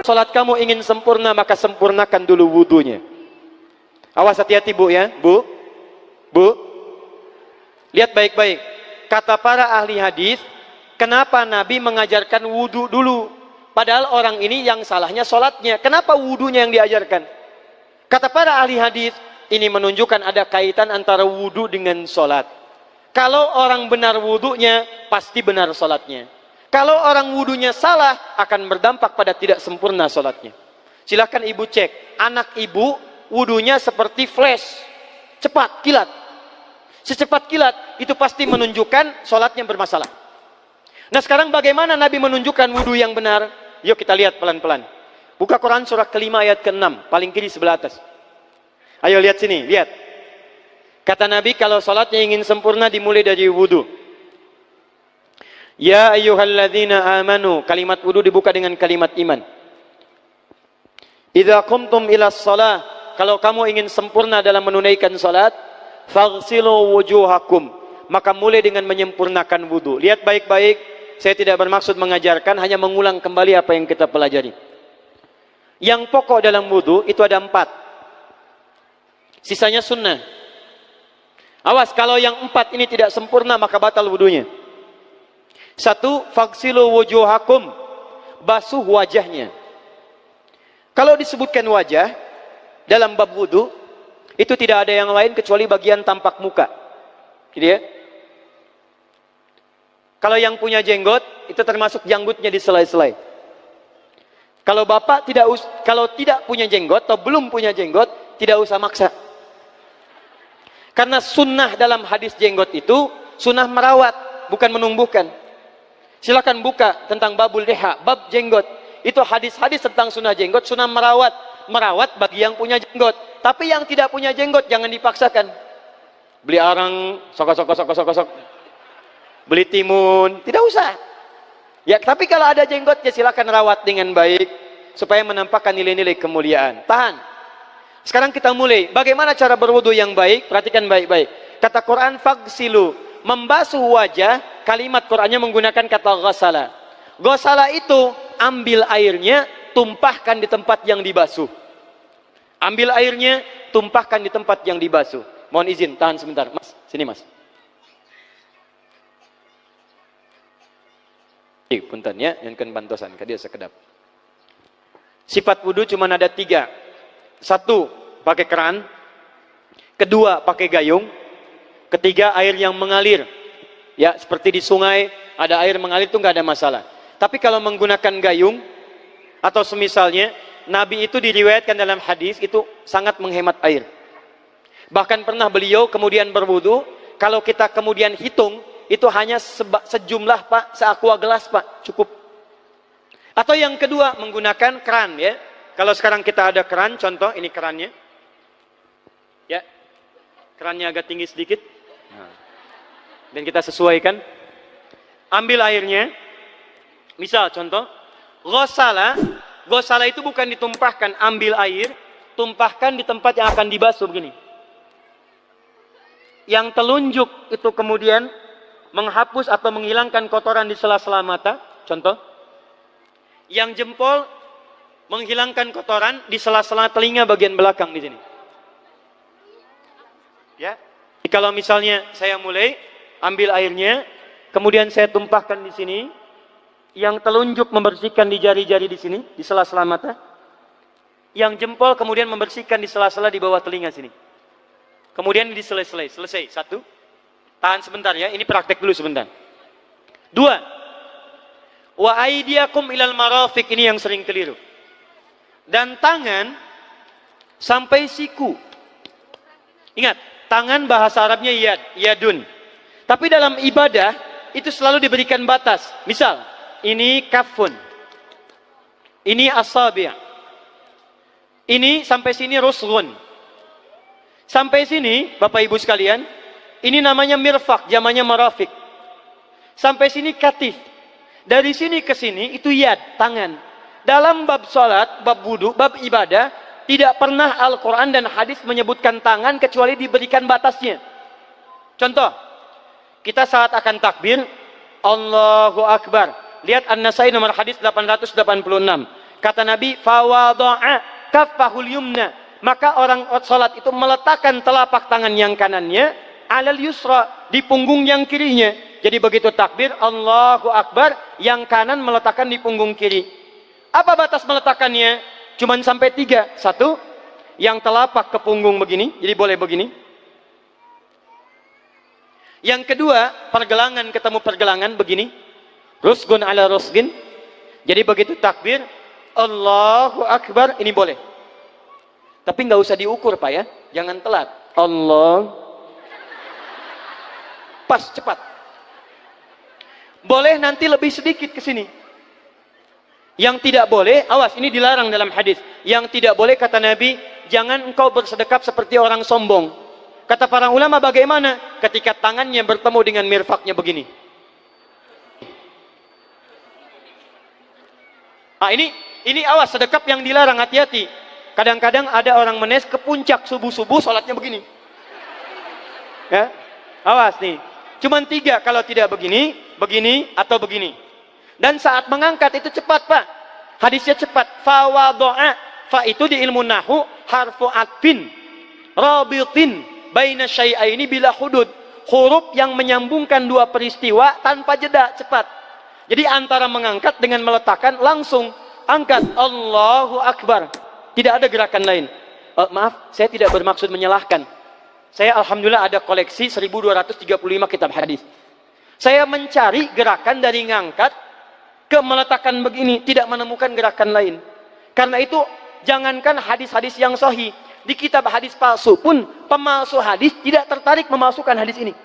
sholat kamu ingin sempurna, maka sempurnakan dulu wudunya. Awas, hati-hati bu ya, bu. Lihat baik-baik. Kata para ahli hadis, kenapa Nabi mengajarkan wudu dulu? Padahal orang ini yang salahnya sholatnya. Kenapa wudunya yang diajarkan? Kata para ahli hadis, ini menunjukkan ada kaitan antara wudu dengan sholat. Kalau orang benar wudunya, pasti benar sholatnya. Kalau orang wudunya salah, akan berdampak pada tidak sempurna sholatnya. Silahkan ibu cek, anak ibu wudunya seperti flash, cepat, kilat. Secepat kilat, itu pasti menunjukkan sholatnya bermasalah. Nah sekarang bagaimana Nabi menunjukkan wudu yang benar? Yuk kita lihat pelan-pelan. Buka Quran surah kelima ayat ke-6, paling kiri sebelah atas. Ayo lihat sini, lihat. Kata Nabi, kalau sholatnya ingin sempurna dimulai dari wudu. Ya ayyuhalladzina amanu, kalimat wudu dibuka dengan kalimat iman. Idza qumtum ila shalah, kalau kamu ingin sempurna dalam menunaikan salat, faghsilu wujuhakum, maka mulai dengan menyempurnakan wudu. Lihat baik-baik, saya tidak bermaksud mengajarkan, hanya mengulang kembali apa yang kita pelajari. Yang pokok dalam wudu itu ada 4. Sisanya sunnah. Awas, kalau yang 4 ini tidak sempurna maka batal wudunya. 1, faghsilu wujuhakum, basuh wajahnya. Kalau disebutkan wajah dalam bab wudu, itu tidak ada yang lain kecuali bagian tampak muka. Gitu ya. Kalau yang punya jenggot, itu termasuk janggutnya di selai-selai. Kalau bapak kalau tidak punya jenggot atau belum punya jenggot, tidak usah maksa. Karena sunnah dalam hadis jenggot itu sunnah merawat, bukan menumbuhkan. Silakan buka tentang babul liha, bab jenggot. Itu hadis-hadis tentang sunnah jenggot, sunnah merawat bagi yang punya jenggot. Tapi yang tidak punya jenggot jangan dipaksakan. Beli arang, sok. Beli timun, tidak usah. Ya, tapi kalau ada jenggot ya silakan rawat dengan baik supaya menampakkan nilai-nilai kemuliaan. Tahan. Sekarang kita mulai. Bagaimana cara berwudu yang baik? Perhatikan baik-baik. Kata Quran faghsilu, membasuh wajah, kalimat Qurannya menggunakan kata ghasala. Ghasala itu ambil airnya, tumpahkan di tempat yang dibasuh. Ambil airnya, tumpahkan di tempat yang dibasuh. Mohon izin, tahan sebentar. Mas, sini mas. Punten ya, yang kan bantosan, kadia sekedap. Sifat wudu cuma ada 3. 1, pakai keran. 2, pakai gayung. 3, air yang mengalir. Ya, seperti di sungai, ada air mengalir itu nggak ada masalah. Tapi kalau menggunakan gayung, atau semisalnya, Nabi itu diriwayatkan dalam hadis, itu sangat menghemat air. Bahkan pernah beliau kemudian berwudu, kalau kita kemudian hitung, itu hanya sejumlah pak, seaqua gelas pak, cukup. Atau yang kedua, menggunakan keran ya. Kalau sekarang kita ada keran, contoh ini kerannya. Ya, kerannya agak tinggi sedikit. Dan kita sesuaikan. Ambil airnya. Misal contoh, ghasala itu bukan ditumpahkan, ambil air, tumpahkan di tempat yang akan dibasuh begini. Yang telunjuk itu kemudian menghapus atau menghilangkan kotoran di sela-sela mata, contoh. Yang jempol menghilangkan kotoran di sela-sela telinga bagian belakang di sini. Ya. Jadi kalau misalnya saya mulai ambil airnya, kemudian saya tumpahkan di sini, yang telunjuk membersihkan di jari-jari di sini, di sela-sela mata. Yang jempol kemudian membersihkan di sela-sela di bawah telinga sini. Kemudian di selesai. 1. Tahan sebentar ya, ini praktek dulu sebentar. 2. Wa aidiakum ilal marafiq, ini yang sering keliru. Dan tangan sampai siku. Ingat, tangan bahasa Arabnya yadun. Tapi dalam ibadah itu selalu diberikan batas. Misal, ini kafun. Ini asabi'. Ini sampai sini ruslun. Sampai sini, Bapak Ibu sekalian, ini namanya mirfaq, zamannya marafiq. Sampai sini katif. Dari sini ke sini itu yad, tangan. Dalam bab salat, bab wudu, bab ibadah, tidak pernah Al-Quran dan hadis menyebutkan tangan kecuali diberikan batasnya. Contoh, kita saat akan takbir, Allahu Akbar. Lihat An-Nasai nomor hadis 886. Kata Nabi, fawadha'a kaffahul yumna. Maka orang salat itu meletakkan telapak tangan yang kanannya alal yusra, di punggung yang kirinya. Jadi begitu takbir Allahu Akbar, yang kanan meletakkan di punggung kiri. Apa batas meletakkannya? Cuman sampai 3. 1, yang telapak ke punggung begini, jadi boleh begini. Yang kedua, pergelangan ketemu pergelangan begini. Rusgun ala rusgin. Jadi begitu takbir Allahu Akbar, ini boleh. Tapi nggak usah diukur Pak ya, jangan telat. Allah, pas, cepat. Boleh nanti lebih sedikit ke sini. Yang tidak boleh, awas, ini dilarang dalam hadis. Yang tidak boleh kata Nabi, jangan engkau bersedekap seperti orang sombong. Kata para ulama bagaimana? Ketika tangannya bertemu dengan mirfaknya begini. Ah, ini awas, sedekap yang dilarang, hati-hati. Kadang-kadang ada orang menes ke puncak subuh-subuh sholatnya begini. Ya, awas nih. Cuman 3, kalau tidak begini, begini atau begini. Dan saat mengangkat itu cepat Pak. Hadisnya cepat. Fawadha'a. Fa itu di ilmu nahu harfu atfin rabitin baina syai'aini bila hudud. Huruf yang menyambungkan dua peristiwa tanpa jeda, cepat. Jadi antara mengangkat dengan meletakkan langsung angkat Allahu Akbar. Tidak ada gerakan lain. Maaf, saya tidak bermaksud menyalahkan. Saya alhamdulillah ada koleksi 1235 kitab hadis. Saya mencari gerakan dari ngangkat ke meletakkan begini, tidak menemukan gerakan lain. Karena itu jangankan hadis-hadis yang sahih, di kitab hadis palsu pun pemalsu hadis tidak tertarik memasukkan hadis ini.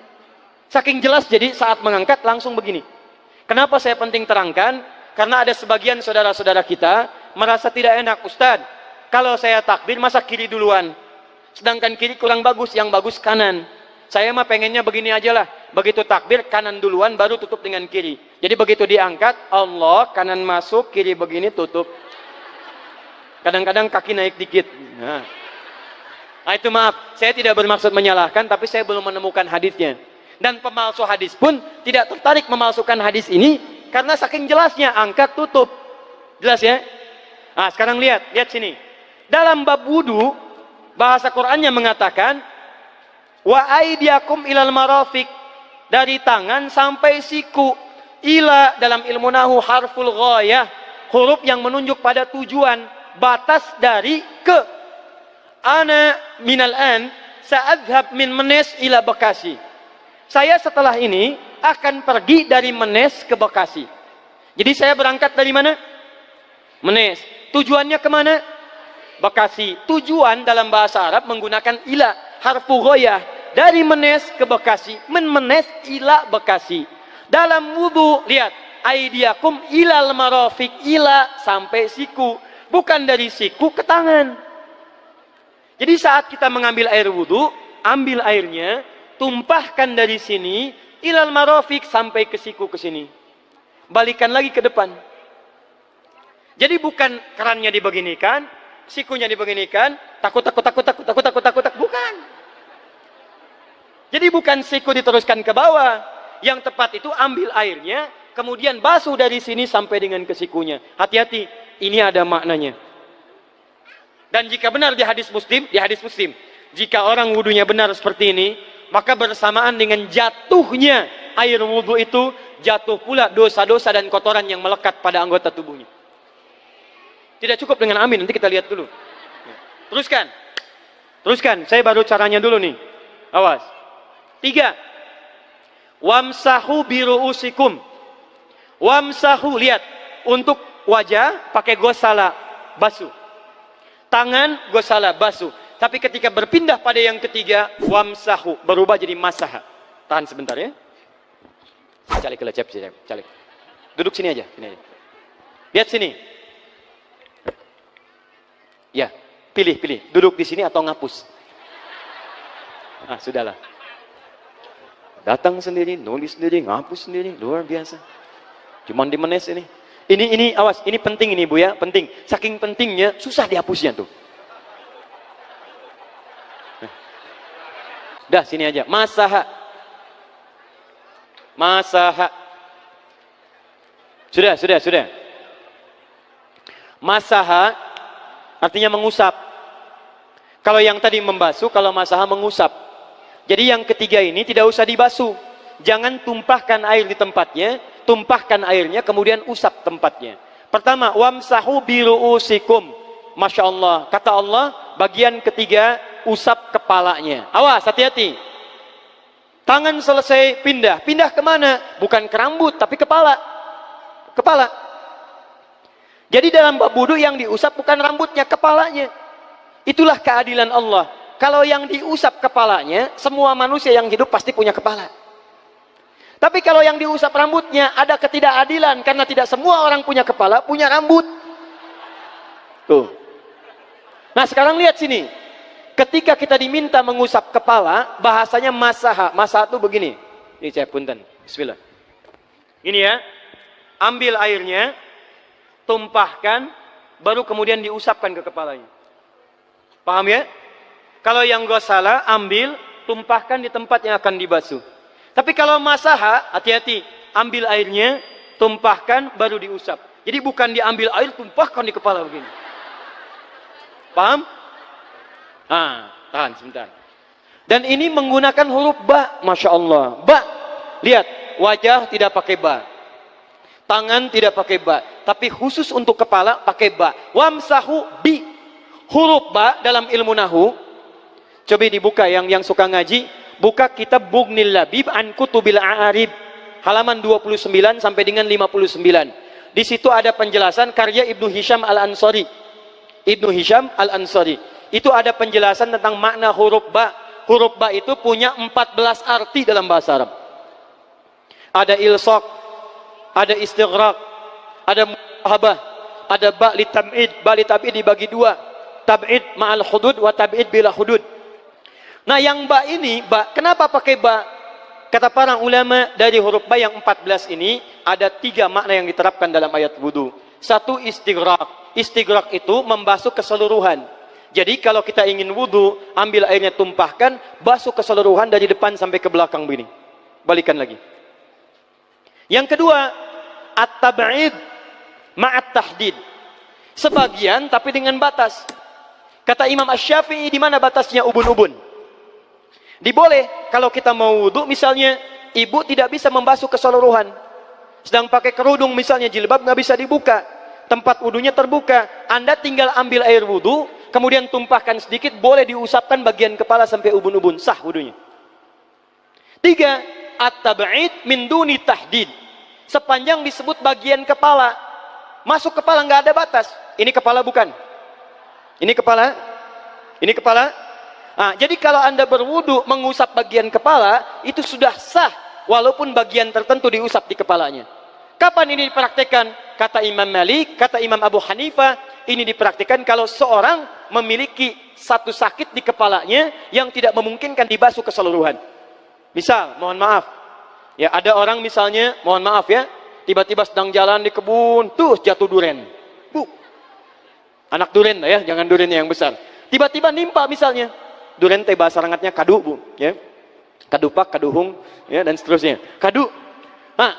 Saking jelas, jadi saat mengangkat langsung begini. Kenapa saya penting terangkan? Karena ada sebagian saudara-saudara kita merasa tidak enak, Ustadz, kalau saya takbir masa kiri duluan, sedangkan kiri kurang bagus, yang bagus kanan. Saya mah pengennya begini aja lah, begitu takbir kanan duluan baru tutup dengan kiri. Jadi begitu diangkat Allah, kanan masuk, kiri begini tutup. Kadang-kadang kaki naik dikit. Nah itu maaf, saya tidak bermaksud menyalahkan, tapi saya belum menemukan hadisnya. Dan pemalsu hadis pun tidak tertarik memalsukan hadis ini karena saking jelasnya angkat tutup. Jelas ya? Nah, sekarang lihat sini. Dalam bab wudu, bahasa Qur'annya mengatakan wa aidiakum ilal marafiq, dari tangan sampai siku. Ila dalam ilmu nahu harful ghayah, huruf yang menunjuk pada tujuan, batas dari ke. Ana minal an sa'adhab min Menes ila Bekasi. Saya setelah ini akan pergi dari Menes ke Bekasi. Jadi saya berangkat dari mana? Menes. Tujuannya kemana? Bekasi. Tujuan dalam bahasa Arab menggunakan ila, harfu ghayah. Dari Menes ke Bekasi. Menes ila Bekasi. Dalam wudu, lihat. Aidiakum ilal marafiq, ila sampai siku. Bukan dari siku ke tangan. Jadi saat kita mengambil air wudu, ambil airnya, tumpahkan dari sini ilal marafiq sampai ke siku ke sini. Balikan lagi ke depan. Jadi bukan kerannya dibeginikan, sikunya dibeginikan, takut, bukan. Jadi bukan siku diteruskan ke bawah. Yang tepat itu ambil airnya, kemudian basuh dari sini sampai dengan ke sikunya. Hati-hati, ini ada maknanya. Dan jika benar di hadis Muslim, jika orang wudunya benar seperti ini, maka bersamaan dengan jatuhnya air wudhu itu, jatuh pula dosa-dosa dan kotoran yang melekat pada anggota tubuhnya. Tidak cukup dengan amin, nanti kita lihat dulu. Teruskan, saya baru caranya dulu nih. Awas. 3. Wamsahu biru'usikum. Wamsahu, lihat. Untuk wajah, pakai gosala, basuh. Tangan, gosala, basuh. Tapi ketika berpindah pada yang ketiga, wamsahu, berubah jadi masaha. Tahan sebentar ya. Calik. Duduk sini aja. Lihat sini. Ya, pilih. Duduk di sini atau ngapus. Ah, sudahlah. Datang sendiri, nulis sendiri, ngapus sendiri, luar biasa. Cuman di Menes ini. Ini awas, ini penting ini Bu ya, penting. Saking pentingnya, susah dihapusnya tuh. Dah sini aja. Masaha. Sudah. Masaha artinya mengusap. Kalau yang tadi membasuh, kalau masaha mengusap. Jadi yang ketiga ini tidak usah dibasuh. Jangan tumpahkan air di tempatnya, tumpahkan airnya kemudian usap tempatnya. Pertama, wamsahu biru'usikum. Masya Allah, kata Allah, bagian ketiga usap kepalanya. Awas, hati-hati. Tangan selesai pindah. Pindah kemana? Bukan ke rambut, tapi kepala. Kepala. Jadi dalam bab wudu yang diusap bukan rambutnya, kepalanya. Itulah keadilan Allah. Kalau yang diusap kepalanya, semua manusia yang hidup pasti punya kepala. Tapi kalau yang diusap rambutnya, ada ketidakadilan. Karena tidak semua orang punya kepala, punya rambut. Tuh. Nah sekarang lihat sini. Ketika kita diminta mengusap kepala, bahasanya masaha. Masaha itu begini. Ini saya punten. Bismillah. Ini ya. Ambil airnya, tumpahkan, baru kemudian diusapkan ke kepalanya. Paham ya? Kalau yang gosala, ambil, tumpahkan di tempat yang akan dibasuh. Tapi kalau masaha, hati-hati. Ambil airnya, tumpahkan, baru diusap. Jadi bukan diambil air, tumpahkan di kepala begini. Paham? Tahan sebentar. Dan ini menggunakan huruf ba, Masya Allah. Ba. Lihat, wajah tidak pakai ba. Tangan tidak pakai ba. Tapi khusus untuk kepala, pakai ba. Wamsahu bi. Huruf ba dalam ilmu nahu. Coba dibuka yang suka ngaji, buka kitab Bughnil Labib an Kutubil A'arib halaman 29 sampai dengan 59. Di situ ada penjelasan karya Ibnu Hisham Al-Ansari. Ibnu Hisham Al-Ansari. Itu ada penjelasan tentang makna huruf ba. Huruf ba itu punya 14 arti dalam bahasa Arab. Ada ilsaq, ada istighraq, ada muhabah, ada ba li tab'id. Ba li tab'id dibagi dua. Tab'id ma'al hudud wa tab'id bila hudud. Nah yang ba ini, ba, kenapa pakai ba? Kata para ulama dari huruf ba yang 14 ini, ada 3 makna yang diterapkan dalam ayat wudu. Satu, istighraq. Istighraq itu membasuh keseluruhan. Jadi kalau kita ingin wudu, ambil airnya tumpahkan, basuh keseluruhan dari depan sampai ke belakang begini. Balikan lagi. Yang kedua, at-tab'id ma'at tahdid. Sebagian tapi dengan batas. Kata Imam Asy-Syafi'i, di mana batasnya ubun-ubun? Diboleh kalau kita mau wudu, misalnya ibu tidak bisa membasuh keseluruhan. Sedang pakai kerudung misalnya, jilbab nggak bisa dibuka. Tempat wudunya terbuka. Anda tinggal ambil air wudu, kemudian tumpahkan sedikit, boleh diusapkan bagian kepala sampai ubun-ubun. Sah wudunya. 3. At-tab'id min duni tahdid. Sepanjang disebut bagian kepala. Masuk kepala nggak ada batas. Ini kepala bukan? Ini kepala? Ini kepala? Nah, jadi kalau Anda berwudu mengusap bagian kepala, itu sudah sah walaupun bagian tertentu diusap di kepalanya. Kapan ini dipraktikkan? Kata Imam Malik, kata Imam Abu Hanifah, ini dipraktikkan kalau seorang memiliki satu sakit di kepalanya yang tidak memungkinkan dibasuh keseluruhan. Misal, mohon maaf, ya ada orang misalnya, mohon maaf ya, tiba-tiba sedang jalan di kebun, tuh jatuh duren. Anak duren ya, jangan durennya yang besar. Tiba-tiba nimpa misalnya. Duren teh bahasa rangatnya kadu, Bu, ya. Kadupak, kaduhung, ya, dan seterusnya. Kadu. Nah,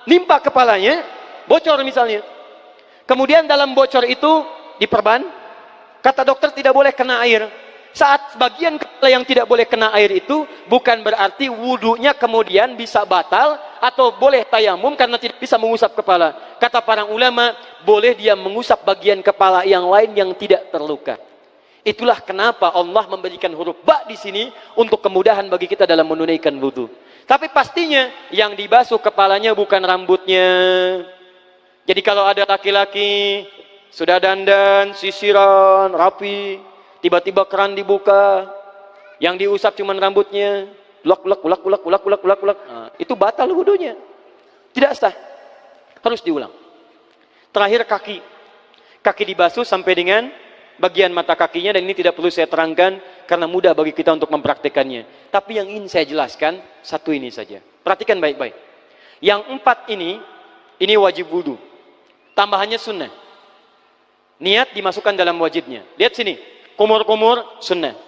nimpa kepalanya, bocor misalnya. Kemudian dalam bocor itu diperban, kata dokter tidak boleh kena air. Saat bagian kepala yang tidak boleh kena air itu, bukan berarti wudunya kemudian bisa batal atau boleh tayamum karena tidak bisa mengusap kepala. Kata para ulama, boleh dia mengusap bagian kepala yang lain yang tidak terluka. Itulah kenapa Allah memberikan huruf ba di sini untuk kemudahan bagi kita dalam menunaikan wudu. Tapi pastinya yang dibasuh kepalanya bukan rambutnya. Jadi kalau ada laki-laki sudah dandan, sisiran, rapi, tiba-tiba keran dibuka, yang diusap cuma rambutnya, ulak. Nah, itu batal wudunya. Tidak sah. Harus diulang. Terakhir kaki. Kaki dibasuh sampai dengan bagian mata kakinya, dan ini tidak perlu saya terangkan karena mudah bagi kita untuk mempraktekannya. Tapi yang ingin saya jelaskan satu ini saja. Perhatikan baik-baik. Yang 4 ini wajib wudu. Tambahannya sunnah. Niat dimasukkan dalam wajibnya. Lihat sini. Kumur-kumur sunnah.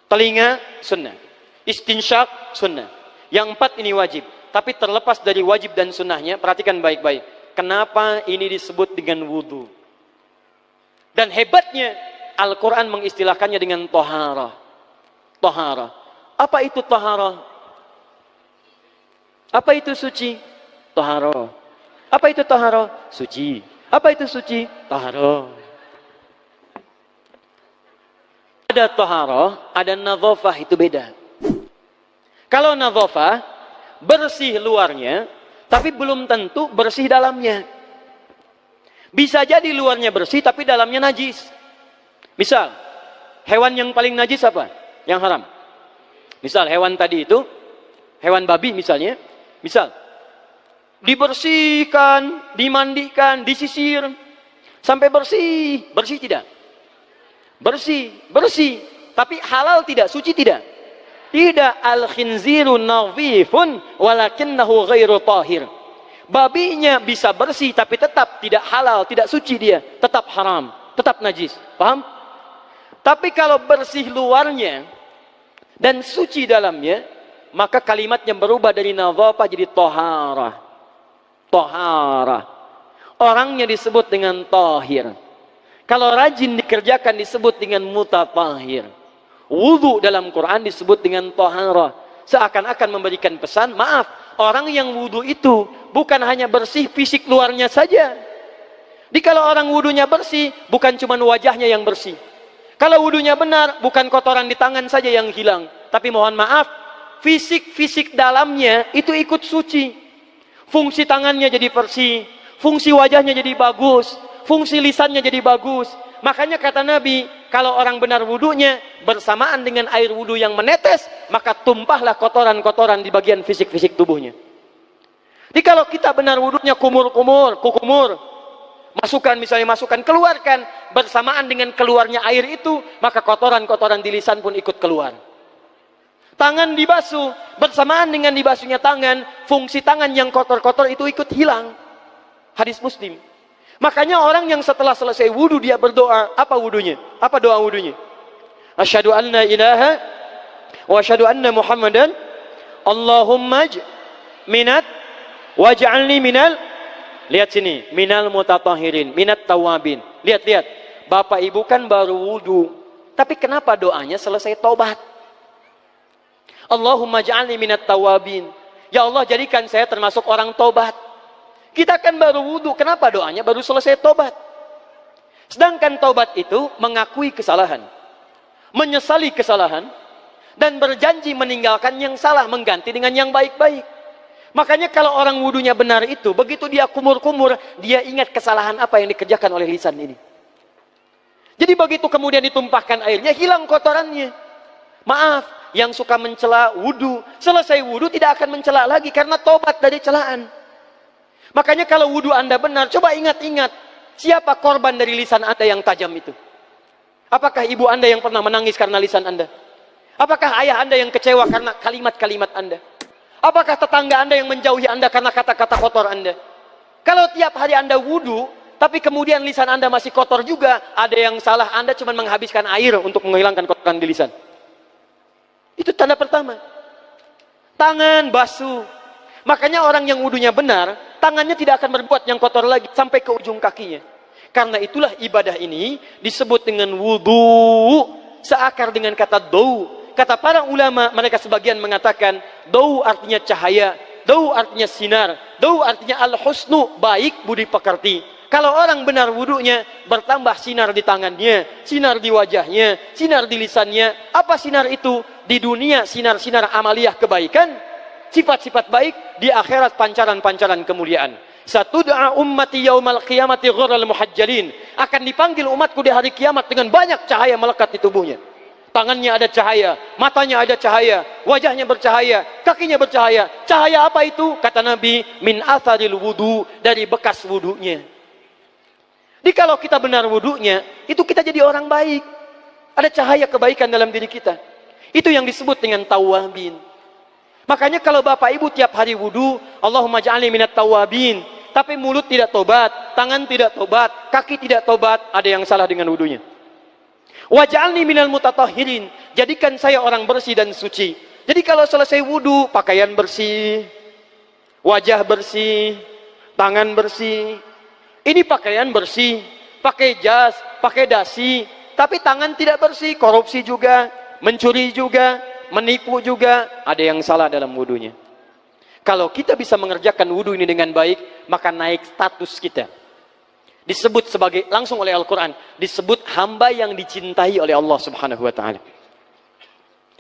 Telinga sunnah. Istinsyak sunnah. Yang 4 ini wajib. Tapi terlepas dari wajib dan sunnahnya, perhatikan baik-baik. Kenapa ini disebut dengan wudu? Dan hebatnya Al-Quran mengistilahkannya dengan toharah. Toharah. Apa itu toharah? Apa itu suci? Toharah. Apa itu toharah? Suci. Apa itu suci? Toharah. Ada toharah, ada nadhafah, itu beda. Kalau nadhafah, bersih luarnya, tapi belum tentu bersih dalamnya. Bisa jadi luarnya bersih, tapi dalamnya najis. Misal, hewan yang paling najis apa? Yang haram. Misal, hewan tadi itu, hewan babi misalnya, misal, dibersihkan, dimandikan, disisir, sampai bersih. Bersih tidak? Bersih, bersih. Tapi halal tidak? Suci tidak? Tidak. Al-khinziru nadhifun walakinnahu ghairu tahir. Babinya bisa bersih tapi tetap tidak halal, tidak suci dia, tetap haram, tetap najis. Paham? Tapi kalau bersih luarnya dan suci dalamnya, maka kalimatnya berubah dari nadhafah jadi toharah. Toharah. Orangnya disebut dengan tahir. Kalau rajin dikerjakan disebut dengan mutatahhir. Wudu dalam Quran disebut dengan toharah. Seakan-akan memberikan pesan, maaf, orang yang wudu itu bukan hanya bersih fisik luarnya saja. Jadi kalau orang wudunya bersih, bukan cuma wajahnya yang bersih. Kalau wudunya benar, bukan kotoran di tangan saja yang hilang. Tapi mohon maaf, fisik dalamnya itu ikut suci. Fungsi tangannya jadi bersih, fungsi wajahnya jadi bagus, fungsi lisannya jadi bagus. Makanya kata Nabi, kalau orang benar wudunya bersamaan dengan air wudu yang menetes, maka tumpahlah kotoran-kotoran di bagian fisik-fisik tubuhnya. Jadi kalau kita benar wudunya kumur-kumur, kukumur, masukkan misalnya, masukkan, keluarkan, bersamaan dengan keluarnya air itu, maka kotoran-kotoran di lisan pun ikut keluar. Tangan dibasuh, bersamaan dengan dibasuhnya tangan, fungsi tangan yang kotor-kotor itu ikut hilang. Hadis Muslim. Makanya orang yang setelah selesai wudu dia berdoa, apa wudunya? Apa doa wudunya? Asyhadu an la ilaha wa asyhadu anna Muhammadan Allahumma minat waj'alni minal, lihat sini, minal mutatahhirin, minat tawabin. Lihat. Bapak Ibu kan baru wudu, tapi kenapa doanya selesai tobat? Allahumma ja'alni minat tawabin. Ya Allah, jadikan saya termasuk orang tobat. Kita kan baru wudu, kenapa doanya baru selesai tobat? Sedangkan tobat itu mengakui kesalahan, menyesali kesalahan, dan berjanji meninggalkan yang salah, mengganti dengan yang baik-baik. Makanya kalau orang wudunya benar itu, begitu dia kumur-kumur, dia ingat kesalahan apa yang dikerjakan oleh lisan ini. Jadi begitu kemudian ditumpahkan airnya, hilang kotorannya. Maaf, yang suka mencela wudu, selesai wudu tidak akan mencela lagi karena tobat dari celaan. Makanya kalau wudu Anda benar, coba ingat-ingat, siapa korban dari lisan Anda yang tajam itu? Apakah ibu Anda yang pernah menangis karena lisan Anda? Apakah ayah Anda yang kecewa karena kalimat-kalimat Anda? Apakah tetangga Anda yang menjauhi Anda karena kata-kata kotor Anda? Kalau tiap hari Anda wudu, tapi kemudian lisan Anda masih kotor juga, ada yang salah, Anda cuma menghabiskan air untuk menghilangkan kotoran di lisan. Itu tanda pertama. Tangan basuh. Makanya orang yang wudunya benar, tangannya tidak akan berbuat yang kotor lagi sampai ke ujung kakinya. Karena itulah ibadah ini disebut dengan wudu, seakar dengan kata dau. Kata para ulama, mereka sebagian mengatakan dau artinya cahaya, dau artinya sinar, dau artinya al-husnu, baik budi pekerti. Kalau orang benar wudunya, bertambah sinar di tangannya, sinar di wajahnya, sinar di lisannya. Apa sinar itu? Di dunia sinar-sinar amaliyah kebaikan, sifat-sifat baik, di akhirat pancaran-pancaran kemuliaan. Satud'a ummati yaumal qiyamati ghurral muhajjalin. Akan dipanggil umatku di hari kiamat dengan banyak cahaya melekat di tubuhnya. Tangannya ada cahaya, matanya ada cahaya, wajahnya bercahaya, kakinya bercahaya. Cahaya apa itu? Kata Nabi, min atharil wudu, dari bekas wudunya. Jadi kalau kita benar wudunya, itu kita jadi orang baik. Ada cahaya kebaikan dalam diri kita. Itu yang disebut dengan tawabin. Makanya kalau Bapak Ibu tiap hari wudu, Allahumma ja'alni minat tawabin, tapi mulut tidak tobat, tangan tidak tobat, kaki tidak tobat, ada yang salah dengan wudunya. Waj'alni minal mutatahhirin, jadikan saya orang bersih dan suci. Jadi kalau selesai wudu, pakaian bersih, wajah bersih, tangan bersih. Ini pakaian bersih, pakai jas, pakai dasi, tapi tangan tidak bersih, korupsi juga, mencuri juga, menipu juga, ada yang salah dalam wudunya. Kalau kita bisa mengerjakan wudu ini dengan baik, maka naik status kita. Disebut sebagai, langsung oleh Al-Quran, disebut hamba yang dicintai oleh Allah subhanahu wa ta'ala.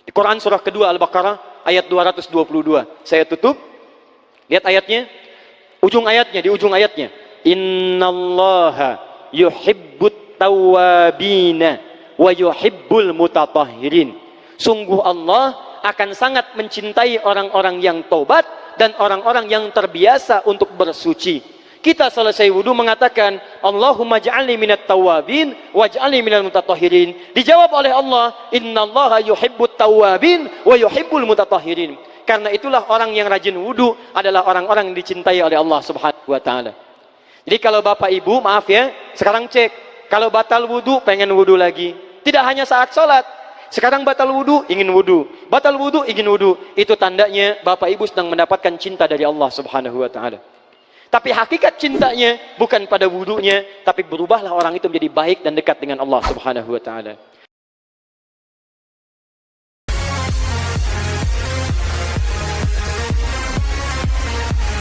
Di Quran surah kedua Al-Baqarah ayat 222. Saya tutup. Lihat ayatnya. Di ujung ayatnya. Innallaha yuhibbut tawwabina wa yuhibbul mutatahhirin. Sungguh Allah akan sangat mencintai orang-orang yang tobat dan orang-orang yang terbiasa untuk bersuci. Kita selesai wudu mengatakan, Allahumma ja'alni minat tawabin waj'alni minal mutatahhirin. Dijawab oleh Allah, innallaha yuhibbut tawabin wa yuhibbul mutatahhirin. Karena itulah orang yang rajin wudu adalah orang-orang yang dicintai oleh Allah subhanahu wa ta'ala. Jadi kalau Bapak Ibu, maaf ya, sekarang cek. Kalau batal wudu, pengen wudu lagi. Tidak hanya saat sholat. Sekarang batal wudu, ingin wudu. Batal wudu, ingin wudu. Itu tandanya Bapak Ibu sedang mendapatkan cinta dari Allah subhanahu wa ta'ala. Tapi hakikat cintanya bukan pada wudunya, tapi berubahlah orang itu menjadi baik dan dekat dengan Allah subhanahu wa ta'ala.